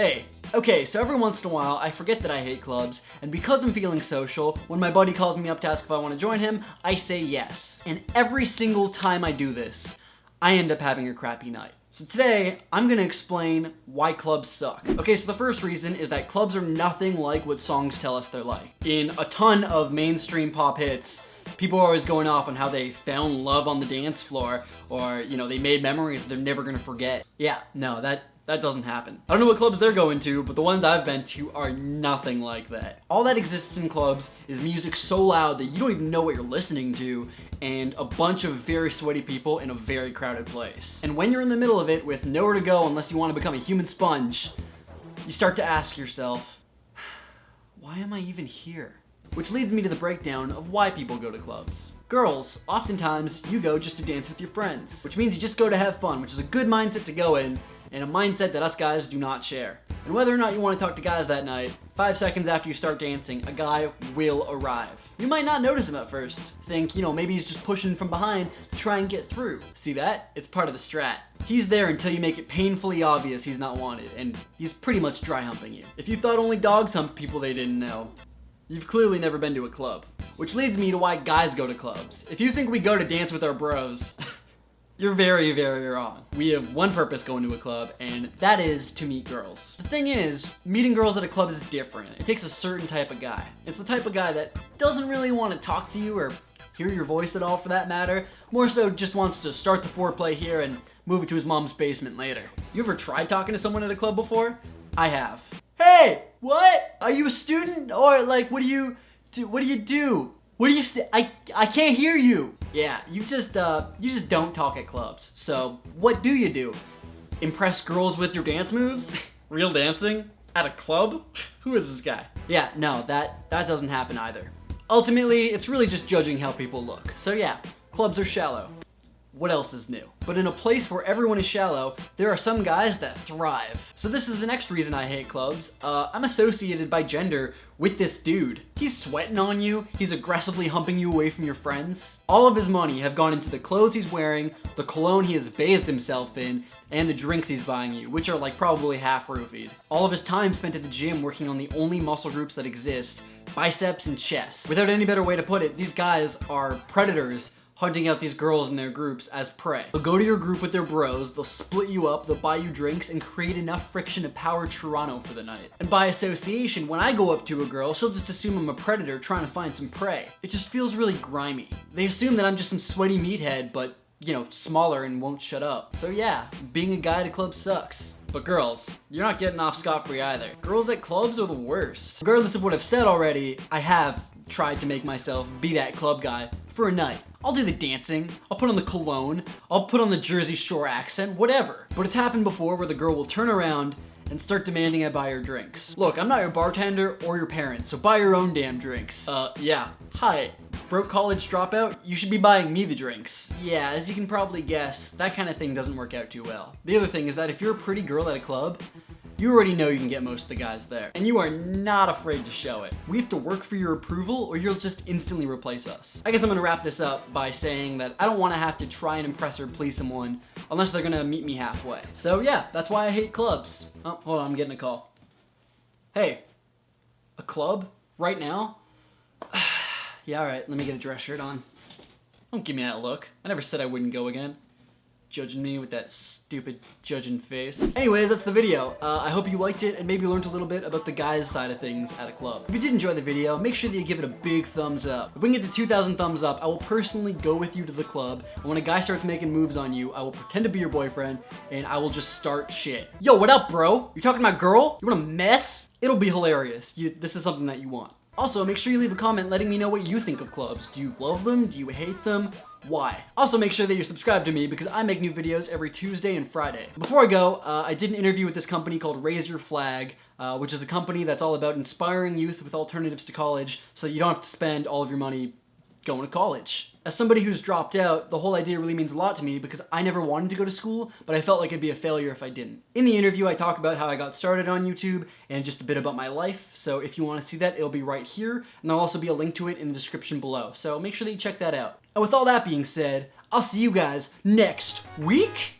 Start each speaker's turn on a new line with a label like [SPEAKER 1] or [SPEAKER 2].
[SPEAKER 1] Hey, okay, so every once in a while I forget that I hate clubs, and because I'm feeling social, when my buddy calls me up to ask if I want to join him, I say yes. And every single time I do this, I end up having a crappy night. So today, I'm gonna explain why clubs suck. Okay, so the first reason is that clubs are nothing like what songs tell us they're like. In a ton of mainstream pop hits, people are always going off on how they found love on the dance floor, or, you know, they made memories they're never gonna forget. Yeah, no, that doesn't happen. I don't know what clubs they're going to, but the ones I've been to are nothing like that. All that exists in clubs is music so loud that you don't even know what you're listening to, and a bunch of very sweaty people in a very crowded place. And when you're in the middle of it with nowhere to go unless you want to become a human sponge, you start to ask yourself, why am I even here? Which leads me to the breakdown of why people go to clubs. Girls, oftentimes you go just to dance with your friends, which means you just go to have fun, which is a good mindset to go in, and a mindset that us guys do not share. And whether or not you want to talk to guys that night, 5 seconds after you start dancing, a guy will arrive. You might not notice him at first. Think, you know, maybe he's just pushing from behind to try and get through. See that? It's part of the strat. He's there until you make it painfully obvious he's not wanted, and he's pretty much dry humping you. If you thought only dogs hump people they didn't know, you've clearly never been to a club. Which leads me to why guys go to clubs. If you think we go to dance with our bros, you're very, very wrong. We have one purpose going to a club, and that is to meet girls. The thing is, meeting girls at a club is different. It takes a certain type of guy. It's the type of guy that doesn't really want to talk to you or hear your voice at all for that matter. More so just wants to start the foreplay here and move it to his mom's basement later. You ever tried talking to someone at a club before? I have. Hey, what? Are you a student? Or like, what do you do? What do you do? What do you say? I can't hear you. Yeah, you just don't talk at clubs. So what do you do? Impress girls with your dance moves? Real dancing? At a club? Who is this guy? Yeah, no, that doesn't happen either. Ultimately, it's really just judging how people look. So yeah, clubs are shallow. What else is new? But in a place where everyone is shallow, there are some guys that thrive. So this is the next reason I hate clubs. I'm associated by gender with this dude. He's sweating on you, he's aggressively humping you away from your friends. All of his money have gone into the clothes he's wearing, the cologne he has bathed himself in, and the drinks he's buying you, which are like probably half roofied. All of his time spent at the gym working on the only muscle groups that exist, biceps and chest. Without any better way to put it, these guys are predators hunting out these girls in their groups as prey. They'll go to your group with their bros, they'll split you up, they'll buy you drinks, and create enough friction to power Toronto for the night. And by association, when I go up to a girl, she'll just assume I'm a predator trying to find some prey. It just feels really grimy. They assume that I'm just some sweaty meathead, but, you know, smaller and won't shut up. So yeah, being a guy at a club sucks. But girls, you're not getting off scot-free either. Girls at clubs are the worst. Regardless of what I've said already, I have tried to make myself be that club guy for a night. I'll do the dancing, I'll put on the cologne, I'll put on the Jersey Shore accent, whatever. But it's happened before where the girl will turn around and start demanding I buy her drinks. Look, I'm not your bartender or your parent, so buy your own damn drinks. Yeah. Hi, broke college dropout? You should be buying me the drinks. Yeah, as you can probably guess, that kind of thing doesn't work out too well. The other thing is that if you're a pretty girl at a club, you already know you can get most of the guys there, and you are not afraid to show it. We have to work for your approval, or you'll just instantly replace us. I guess I'm gonna wrap this up by saying that I don't wanna have to try and impress or please someone unless they're gonna meet me halfway. So yeah, that's why I hate clubs. Oh, hold on, I'm getting a call. Hey, a club? Right now? Yeah, alright, let me get a dress shirt on. Don't give me that look. I never said I wouldn't go again. Judging me with that stupid judging face. Anyways, that's the video. I hope you liked it and maybe learned a little bit about the guys' side of things at a club. If you did enjoy the video, make sure that you give it a big thumbs up. If we can get to 2,000 thumbs up, I will personally go with you to the club, and when a guy starts making moves on you, I will pretend to be your boyfriend, and I will just start shit. Yo, what up, bro? You talking to my girl? You wanna mess? It'll be hilarious. This is something that you want. Also, make sure you leave a comment letting me know what you think of clubs. Do you love them? Do you hate them? Why? Also make sure that you're subscribed to me because I make new videos every Tuesday and Friday. Before I go, I did an interview with this company called Raise Your Flag, which is a company that's all about inspiring youth with alternatives to college so that you don't have to spend all of your money going to college. As somebody who's dropped out, the whole idea really means a lot to me because I never wanted to go to school, but I felt like it'd be a failure if I didn't. In the interview, I talk about how I got started on YouTube and just a bit about my life, so if you want to see that, it'll be right here, and there'll also be a link to it in the description below, so make sure that you check that out. And with all that being said, I'll see you guys next week?